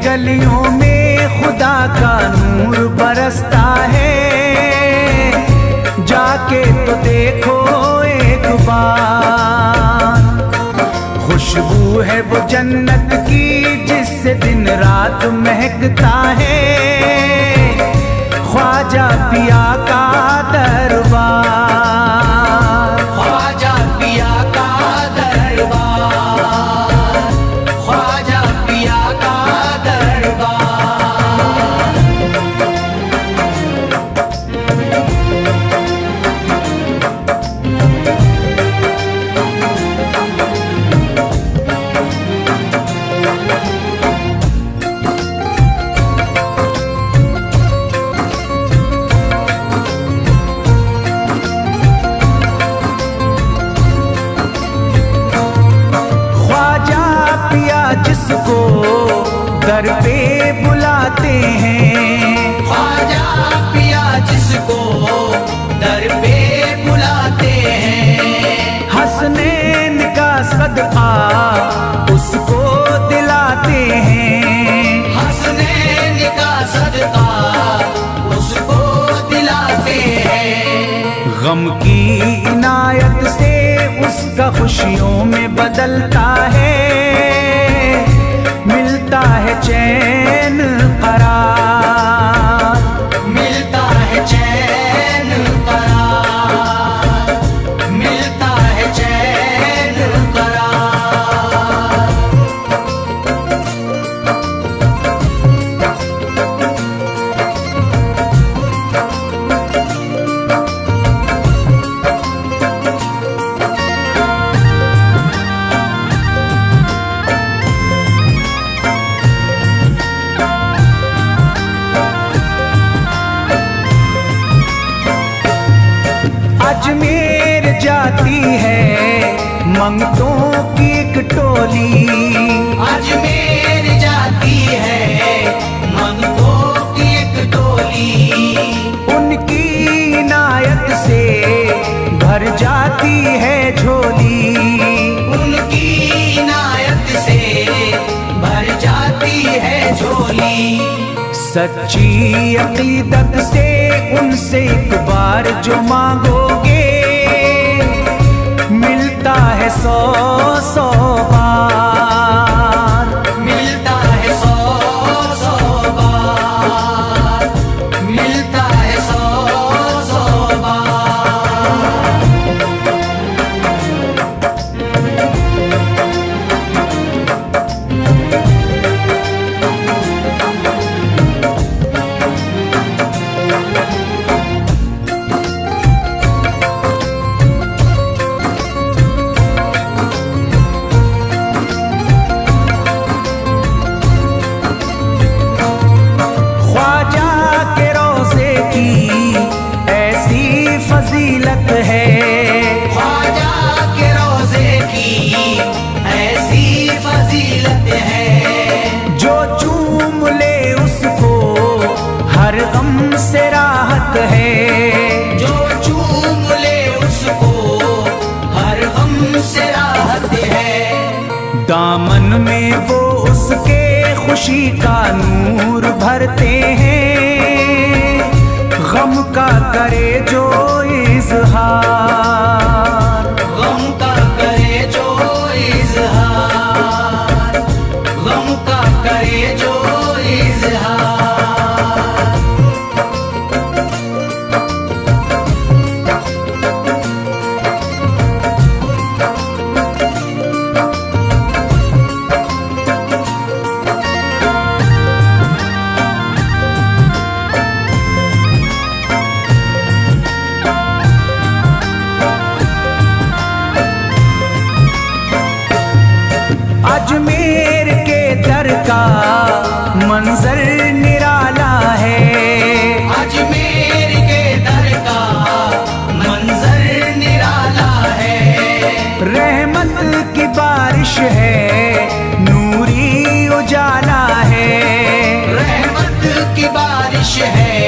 गलियों में खुदा का नूर बरसता है। जाके तो देखो एक बार, खुशबू है वो जन्नत की जिससे दिन रात महकता है। ख्वाजा पिया का दरबार, ख्वाजा पिया का दरबार, ख्वाजा पिया का दरबार। जिसको दर पे बुलाते हैं, ख्वाजा पिया जिसको दर पे बुलाते हैं। हसनैन का सदका उसको दिलाते हैं, हसनैन का सदका उसको दिलाते हैं। गम की इनायत से उसका खुशियों में बदलता है। मिलता है चैन करार, मिलता है चैन करार, मिलता है चैन करार। अजमेर जाती है मंगतों की एक टोली, अजमेर जाती है मंगतों की एक टोली। उनकी इनायत से भर जाती है झोली, उनकी इनायत से भर जाती है झोली। सच्ची अकीदत से उनसे एक बार जो मांगोगे मिलता है 100 बार, मिलता है 100 बार, मिलता है 100 बार। फजीलत है ख्वाजा के रोज़े की ऐसी फजीलत है। जो चूम ले उसको हर गम से राहत है, जो चूम ले उसको हर गम से राहत है। दामन में वो उसके खुशी का नूर भरते हैं। गम का करे जो इज़हार, गम का करे जो इज़हार, गम का करे जो इज़हार। अजमेर के दर का मंजर निराला है, अजमेर के दर का मंजर निराला है। रहमत की बारिश है, नूरी उजाला है, रहमत की बारिश है,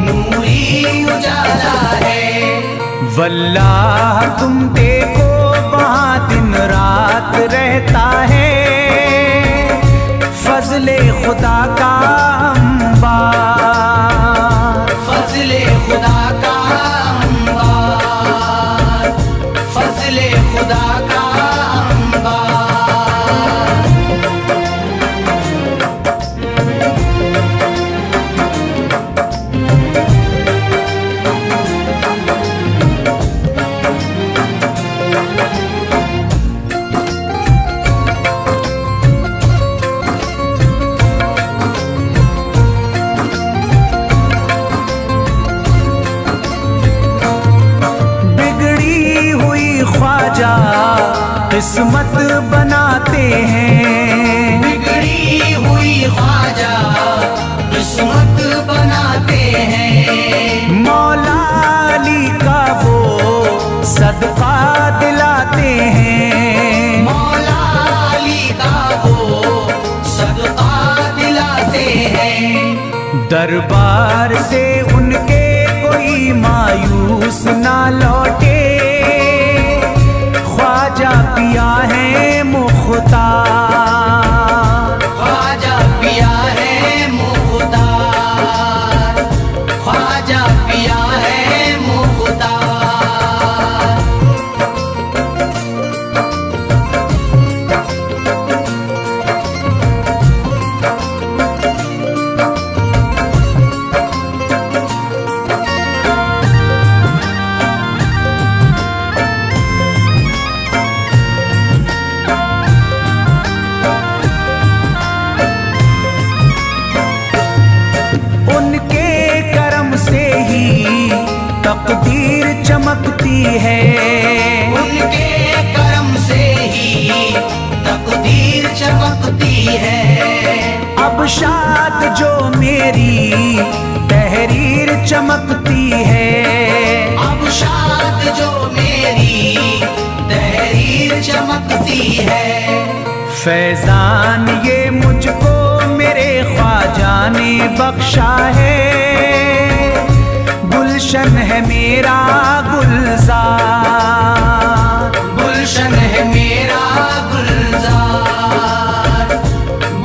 नूरी उजाला है। वल्लाह तुम देखो वहाँ दिन रात रहता है। फजल फजले खुदा का अंबार, फजले खुदा का अंबार, फजले खुदा का अंबार। ख्वाजा किस्मत बनाते हैं, बिगड़ी हुई ख्वाजा किस्मत बनाते हैं। मौला अली का वो सदका दिलाते हैं, मौला अली का वो सदका दिलाते हैं। दरबार से उनके कोई मायूस ना लौटे, ख्वाजा पिया है मुख्तार, ख्वाजा पिया है मुख्तार, ख्वाजा पिया है मुख्तार। तकदीर चमकती है, उनके करम से ही तकदीर चमकती है। अब शाद जो मेरी तहरीर चमकती है, अब शाद जो मेरी तहरीर चमकती है। फैजान ये मुझको मेरे ख्वाजा ने बख्शा है, गुलशन है मेरा गुलजार, गुलशन है मेरा गुलजार,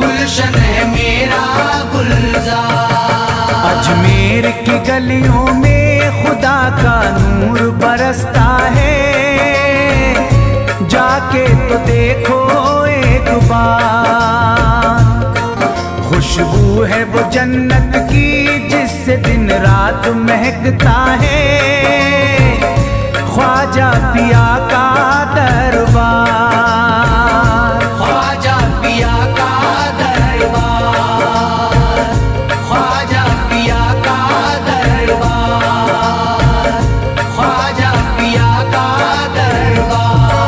गुलशन है मेरा गुलजार। अजमेर की गलियों में खुदा का नूर बरसता है, जाके तो देखो एक बार, खुशबू है वो जन्नत की जिससे दिन रात महकता है, ख्वाजा पिया का दरबार, ख्वाजा पिया का दरबार, ख्वाजा पिया का दरबार, ख्वाजा पिया का दरबार।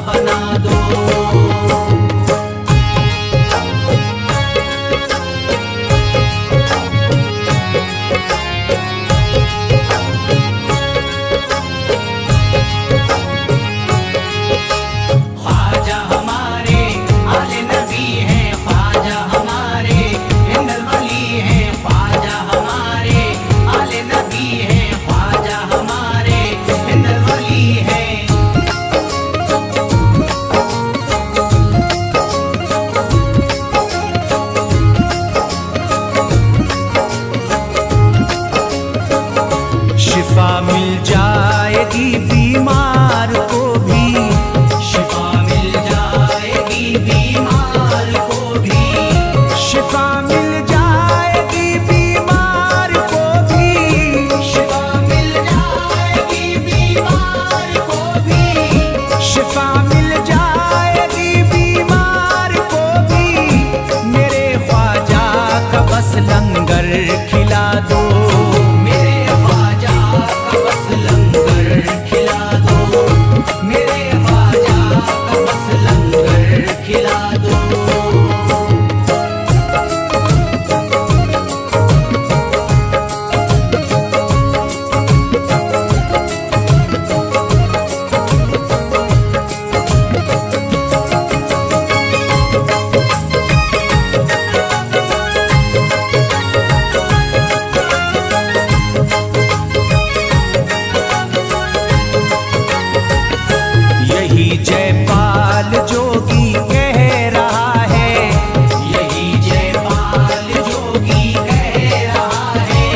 बना दो। ख्वाजा हमारे आले नबी हैं, ख्वाजा हमारे हिंदल वली हैं, ख्वाजा हमारे आले नबी हैं, ख्वाजा हमारे हिंदल वली हैं। शिफा मिल जाएगी बीमार को भी, शिफा मिल जाएगी बीमार को भी, शिफा मिल जाएगी बीमार को भी, शिफा मिल जाएगी बीमार को भी, शिफा मिल जाएगी बीमार को भी। मेरे ख्वाजा का बस लंगर खिला दो, मेरे ख्वाजा का बस लंगर खिला दो, मेरे ख्वाजा का बस लंगर खिला दो। यही जयपाल जोगी कह रहा है, यही जयपाल जोगी कह रहा है,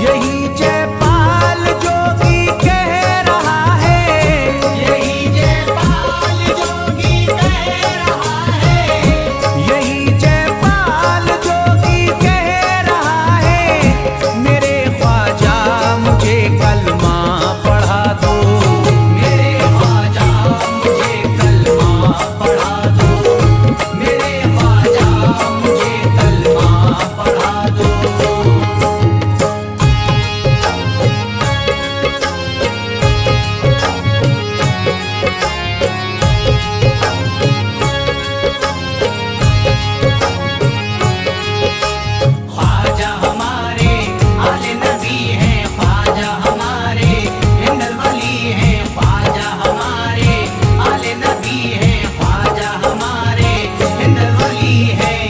यही जयपाल जोगी कह रहा है, यही जयपाल जोगी कह रहा है, यही जयपाल जोगी कह रहा है। मेरे ख्वाजा मुझे कलमा पढ़ा दो, मेरे ख्वाजा मुझे कलमा पढ़ा दो, मेरे ख्वाजा मुझे कलमा पढ़ा दो। ख्वाजा हमारे आले नबी हैं, ख्वाजा हमारे हिंदल वली हैं, ख्वाजा हमारे आले नबी हैं, ख्वाजा हमारे हिंदल वली हैं।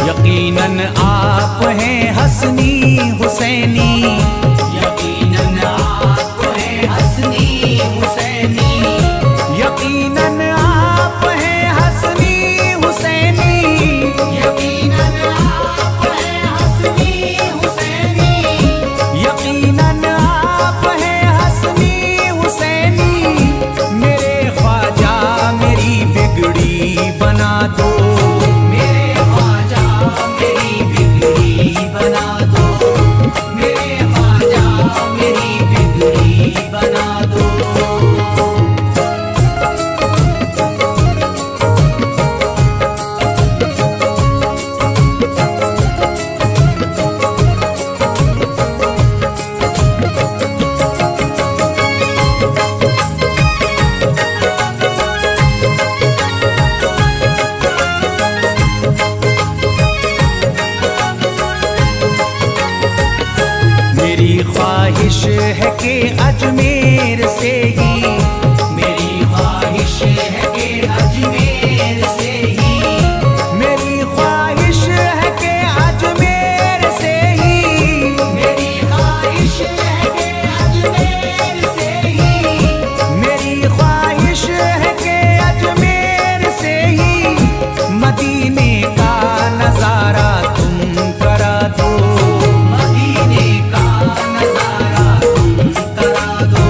यकीनन आप हैं हसनी हुसैनी, यकीनन आप हैं हसनी हुसैनी, यकीनन आप हैं हसनी हुसैनी, यकीनन आप हैं हसनी हुसैनी, यकीनन आप हैं हसनी हुसैनी। मेरे ख्वाजा मेरी बिगड़ी बना दो, मेरे ख्वाजा मेरी बिगड़ी बना दो, मेरे ख्वाजा मेरी बिगड़ी बना दो। मेरी ख्वाहिश है कि अजमेर से ही, मेरी ख्वाहिश है कि अजमेर से ही, मेरी ख्वाहिश है कि अजमेर से ही, मेरी ख्वाहिश है कि अजमेर से ही, मेरी ख्वाहिश है कि अजमेर से ही। मदीने का नजारा तुम करा दो, मदीने का नजारा तुम करा दो,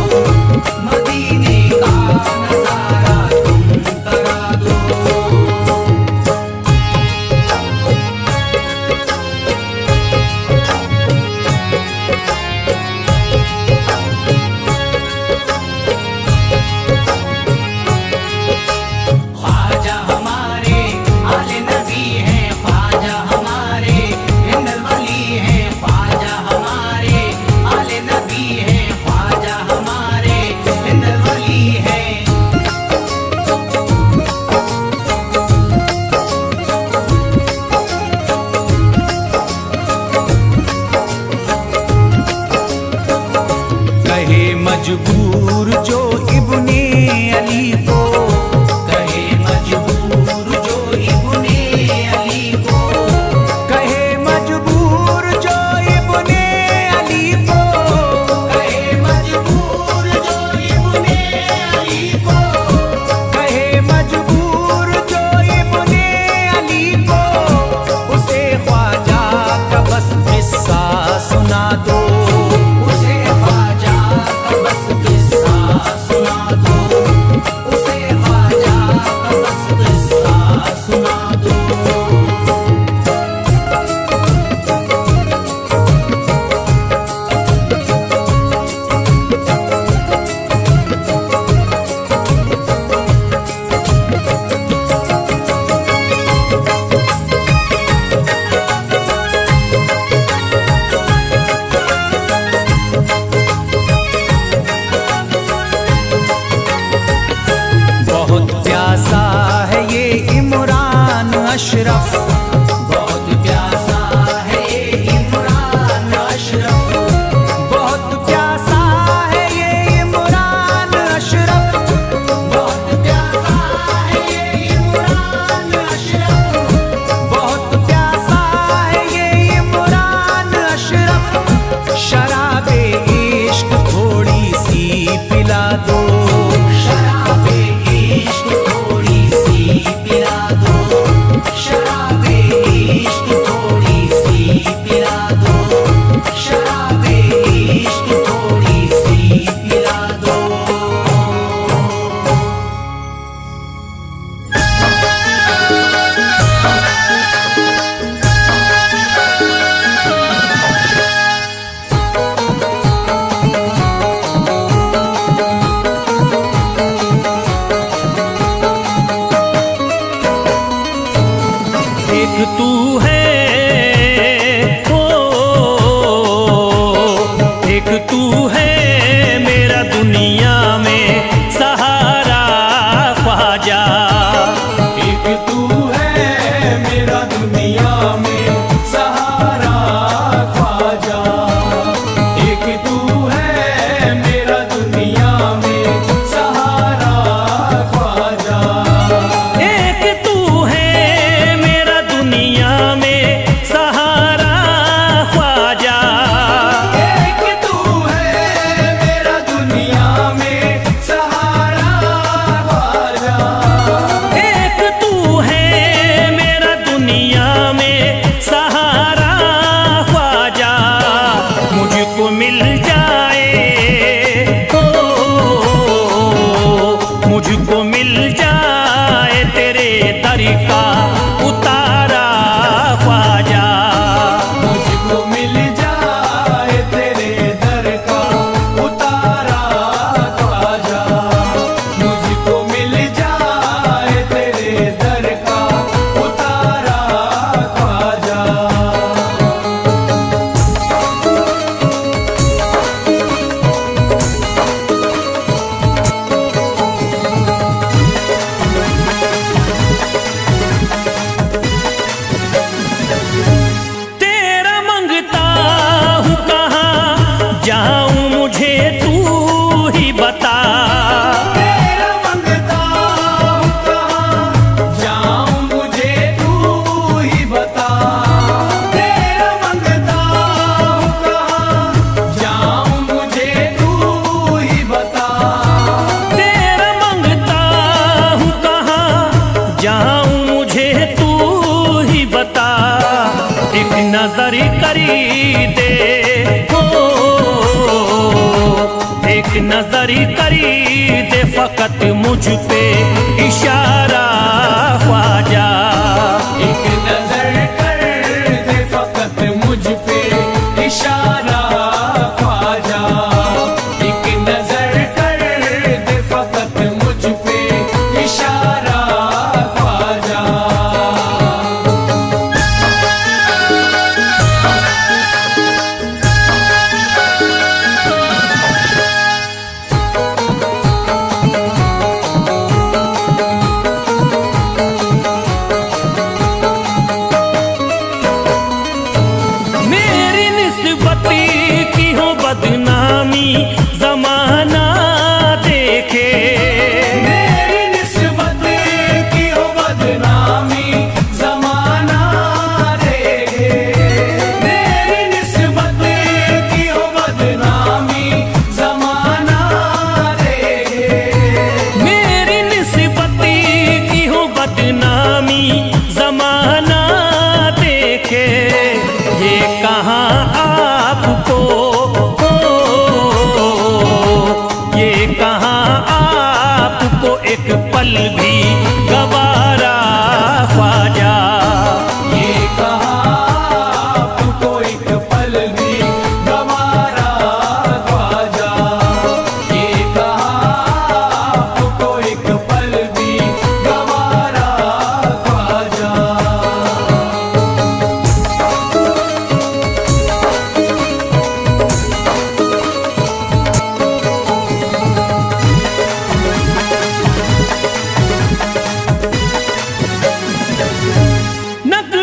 मजबूर जो इब्ने अली को, कहे मजबूर जो इब्ने अली को, कहे मजबूर जो इब्ने अली को, कहे मजबूर जो इब्ने अली को, कहे मजबूर जो इब्ने अली को, उसे ख्वाजा का बस किस्सा सुना दो, उसे ख्वाजा का बस किस्सा सुना दो, उसे ख्वाजा का बस किस्सा सुना दो। बहुत प्यासा है ये इमरान अशरफ, बहुत प्यासा है ये इमरान अशरफ, बहुत प्यासा है ये इमरान अशरफ, बहुत प्यासा है ये इमरान अशरफ, बहुत प्यासा है ये इमरान अशरफ, शराबे इश्क थोड़ी सी पिला दो, शराबे इश्क थोड़ी सी पिला दो, शराबे इश्क थोड़ी सी पिला दो, शराबे इश्क थोड़ी सी पिला दो। एक तू है ओ, एक तू है मेरा दुनिया में सहारा ख्वाजा, एक तू है मेरा दुनिया में सहारा ख्वाजा, एक तू है मेरा दुनिया में सहारा ख्वाजा, एक तू है मेरा दुनिया में सहारा ख्वाजा, एक तू है मेरा दुनिया में सहारा ख्वाजा, एक तू है मेरा दुनिया में सहारा ख्वाजा, मुझको मिल जाए ओ, मुझको मिल जाए तेरे दर का उतारा ख्वाजा, मुझको मिल जाए तेरे दर का उतारा ख्वाजा, मुझको मिल जाए तेरे दर का उतारा ख्वाजा। तेरा मंगता हूँ कहाँ जाऊँ मुझे तू ही बता, तेरा मंगता हूँ कहाँ जाऊँ मुझे तू ही बता, तेरा मंगता हूँ कहाँ जाऊँ मुझे तू ही बता, तेरा मंगता हूँ कहाँ जाऊँ मुझे तू ही बता, एक नजर करी दे हो, एक नजर करी दे फकत मुझ पे इशारा ख्वाजा, एक नजर कर दे फकत मुझ पे इशारा ख्वाजा, एक नजर कर दे फकत मुझ पे इशारा ख्वाजा।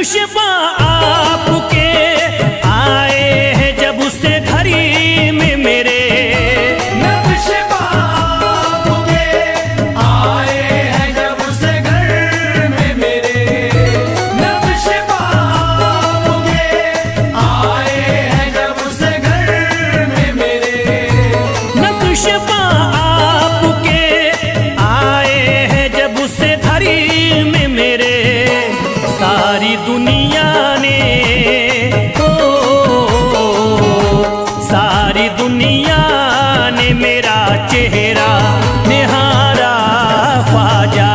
नक्शबा आपके आए हैं जब उससे घड़ी में मेरे, नक्शबा आपके आए हैं जब उससे घर में मेरे, नक्शबा आपके आए हैं जब उससे घर में मेरे, नक्शबा आपके आए हैं जब उससे घड़ी में मेरे। सारी दुनिया ने सारी दुनिया ने मेरा चेहरा निहारा ख्वाजा,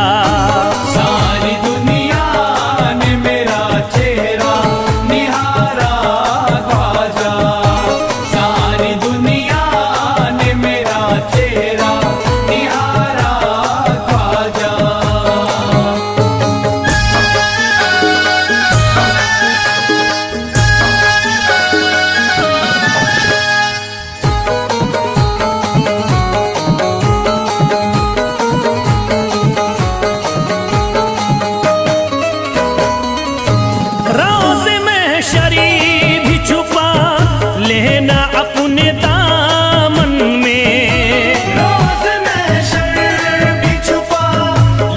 सारी दुनिया ने मेरा चेहरा निहारा ख्वाजा, सारी दुनिया ने मेरा चेहरा निहारा ख्वाजा। रोज़ महशरी भी छुपा लेना अपने दामन में, रोज़ महशर भी छुपा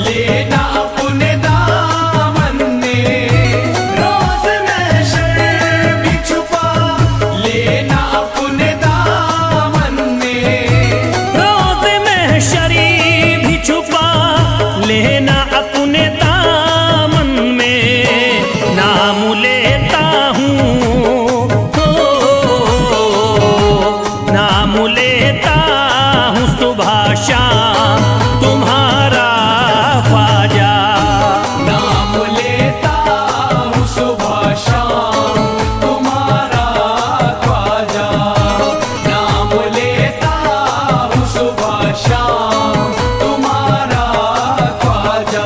लेना अपने दामन में, रोज़ महशर भी छुपा लेना अपने दामन में, रोज़ महशरी भी छुपा लेना अपने दामन में। नाम लेता हूँ नाम लेता हूँ सुबह शाम तुम्हारा ख्वाजा, नाम लेता हूँ सुबह शाम तुम्हारा ख्वाजा, नाम लेता हूँ सुबह शाम तुम्हारा ख्वाजा।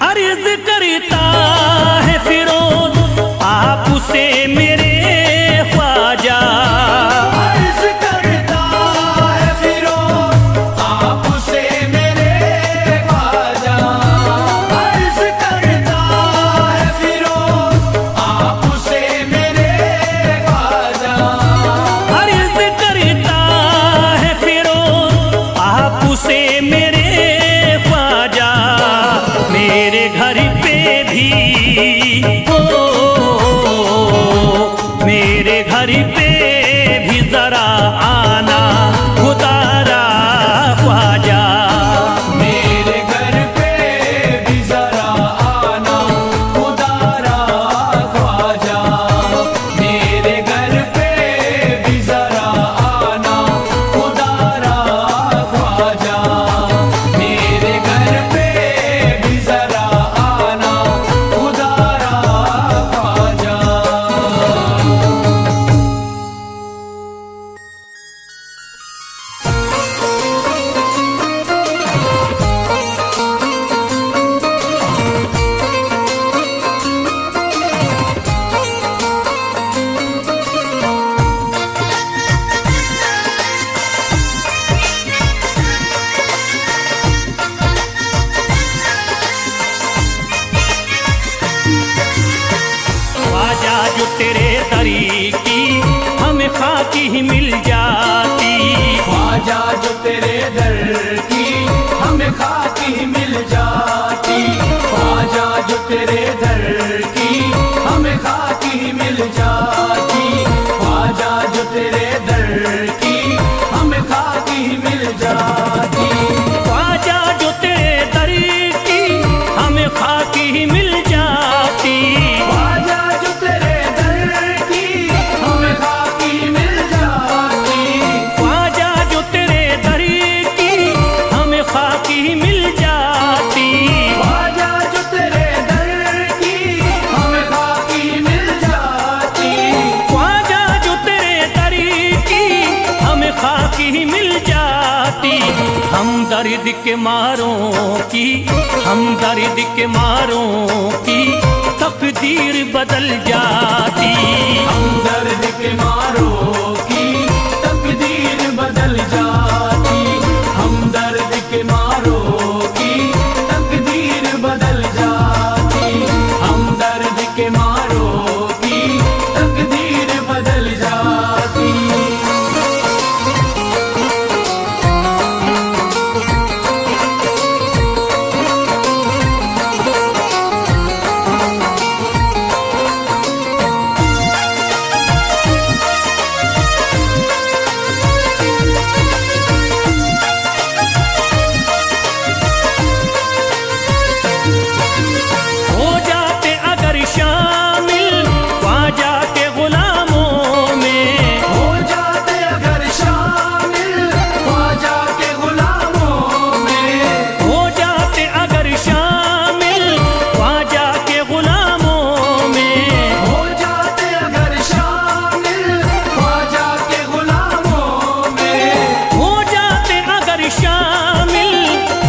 अर्ज करता है फिरोज आपसे मेरे ख्वाजा, अर्ज करता है फिरोज आपसे मेरे ख्वाजा, अर्ज करता है फिरोज आपसे मेरे ख्वाजा, अर्ज करता है फिरोज आपसे मेरे ख्वाजा। मेरे घर पे भी मेरे घर पे भी जरा आना खुदारा ख्वाजा, मेरे घर पे भी जरा आना खुदारा ख्वाजा, मेरे घर पे भी जरा आना खुदारा ख्वाजा, मेरे घर पे भी जरा आना खुदारा ख्वाजा। ख्वाजा जो तेरे दरी की हमें खाकी ही मिल जाती, ख्वाजा जो तेरे दर की हमें खाकी मिल जाती, ख्वाजा जो तेरे दर की हमें खाकी मिल जाती, ख्वाजा जो तेरे दर की हमें खाकी मिल जाती, ख्वाजा जो तेरे दरी की हमें खाकी ही मिल जाती, ख्वाजा जो तेरे दर की हमें खाकी मिल जाती, ख्वाजा जो तेरे दरी की हमें खाकी ही मिल जाती। ख्वाजा जो तेरे दर की हमें खाकी मिल जाती, ख्वाजा जो तेरे दरी की हमें खाकी ही मिल जाती। हम दर्द के मारों की हम दर्द के मारों की तकदीर बदल जाती। हमदर्द के मारों की तकदीर बदल जाती। हमदर्द के मारों की तकदीर बदल जाती। हमदर्द के मारों की तकदीर बदल जाती। हो जाते अगर शामिल ख्वाजा के गुलामों में, हो जाते अगर शामिल ख्वाजा के गुलामों में। हो जाते अगर शामिल ख्वाजा के गुलामों में, हो जाते अगर शामिल ख्वाजा के गुलामों में। हो जाते अगर शामिल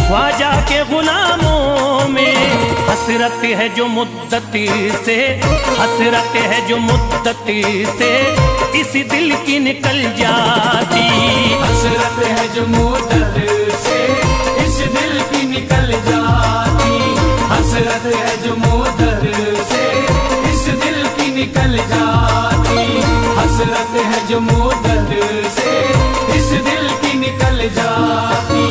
ख्वाजा के गुलामों में। हसरत है जो मुद्दती से, हसरत है जो मुद्दती से इस दिल की निकल जाती। हसरत है जो मुद्दत से इस दिल की निकल जाती। हसरत है जो मुद्दत से इस दिल की निकल जाती। हसरत है जो मुद्दत से इस दिल की निकल जाती।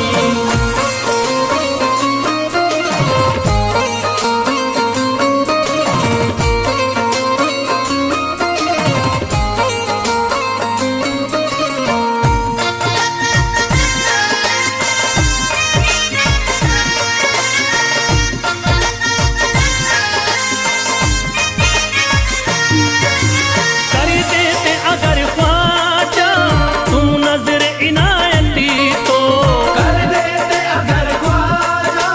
कर देते अगर ख्वाजा तुम नजर इनायती तो, कर देते अगर ख्वाजा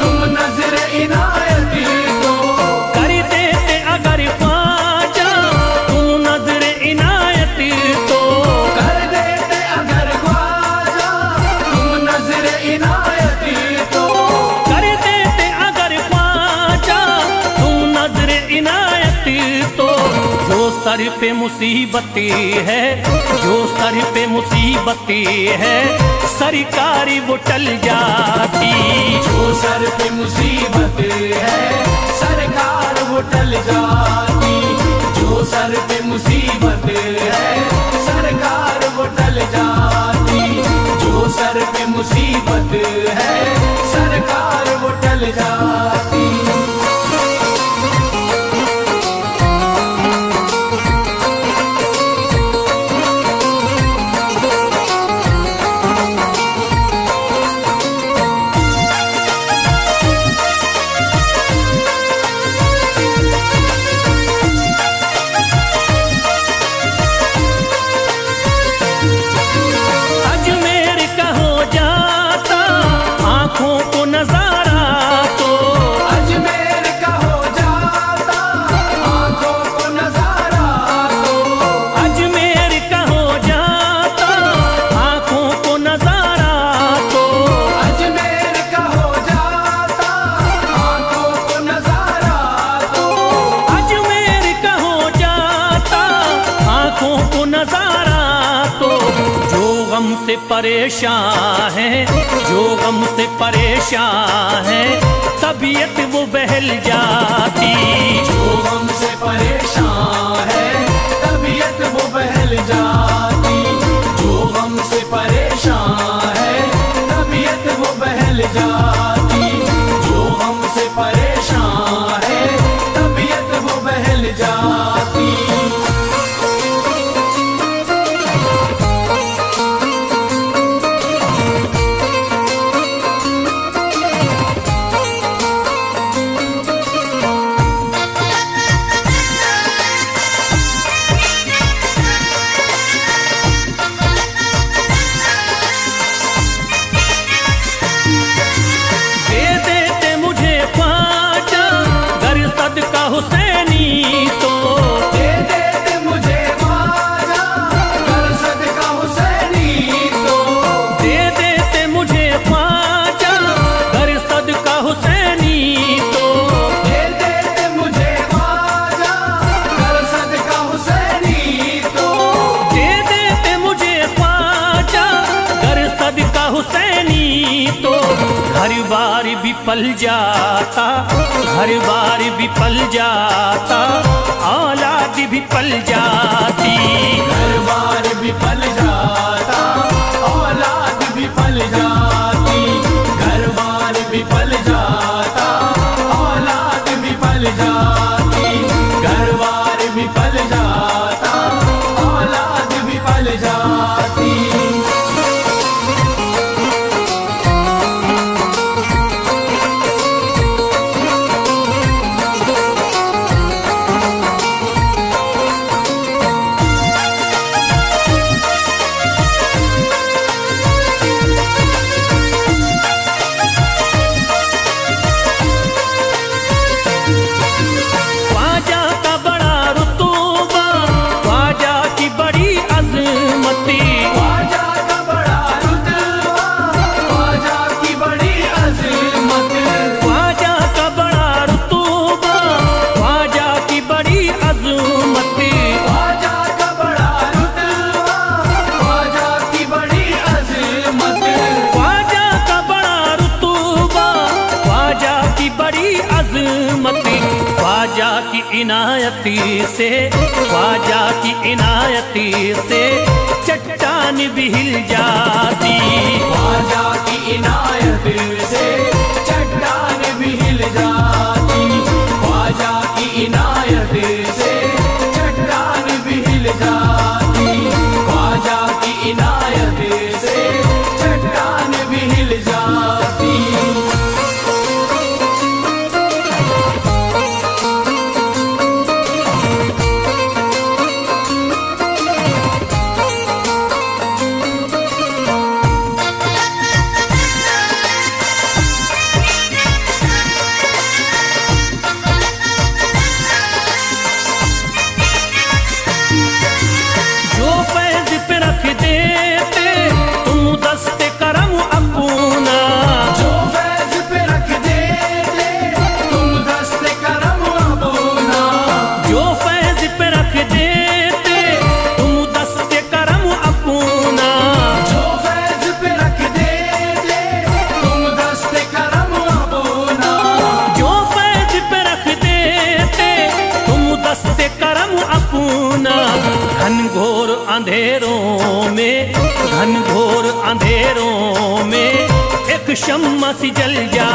तुम नजर इनायती तो। कर देते अगर ख्वाजा तुम नजर इनायती तो, कर देते अगर ख्वाजा तुम नजर इनायती तो। कर देते अगर ख्वाजा तुम नजर इनायती तो। जो सर पे मुसीबती है, जो सर पे मुसीबती है सरकारी वो टल जाती। जो सर पे मुसीबत है सरकार वो टल जाती। जो सर पे मुसीबत है सरकार वो टल जाती। जो सर पे मुसीबत है सरकार वो टल जाती। अजमेर का हो जाता आंखों को नजारा तो, अजमेर का हो जाता आंखों को नजारा तो। अजमेर का हो जाता आंखों को नजारा तो। अजमेर का हो जाता आंखों को नजारा तो। अजमेर का हो जाता आंखों को नजारा तो। जो गम से परेशान है, जो गम से परेशान है तबीयत वो बहल जाती। जो गम से परेशान है तबीयत वो बहल जाती। जो गम से परेशान है तबीयत वो बहल जाती। जो गम से परेशान है तबीयत वो बहल जाती। दे देते मुझे ख्वाजा गर सदका हुसैनी तो, घर बार विफल जाता, घर बार विफल जाता, औलाद विफल जाती। घर बार विफल जाता, औलाद विफल जाती। घर बार विफल जाता, औलाद विफल जाती। घर बार विफल जाता, औलाद विफल जाती। ख्वाजा का बड़ा रुतबा, ख्वाजा की बड़ी अजमती, ख्वाजा का बड़ा रुतबा, ख्वाजा की बड़ी अज़मत। ख्वाजा का बड़ा रुतबा, ख्वाजा की बड़ी अजमती। ख्वाजा का बड़ा रुतबा, ख्वाजा की बड़ी अज़मत। ख्वाजा का बड़ा रुतबा, ख्वाजा की बड़ी अजमती। ख्वाजा की इनायती से, ख्वाजा की इनायती से चट्टान भी हिल जाती। ख्वाजा की इनायत से चट्टान भी हिल जाती। ख्वाजा की इनायत से चट्टान भी हिल जाती। ख्वाजा की इनायत से चट्टान भी हिल जाती। जो फैज पे रख देते तुम दस्ते करम अपना, जो फैज पे रख देते तुम दस्ते करम अपना। जो फैज पे रख देते तुम दस्ते करम अपना। जो फैज पे रख देते तुम दस्ते करम अपना। जो फैज पे रख देते तुम दस्ते करम अपना। घनघोर अंधेरों में, घनघोर अंधेरों में एक शम्मा सी जल जा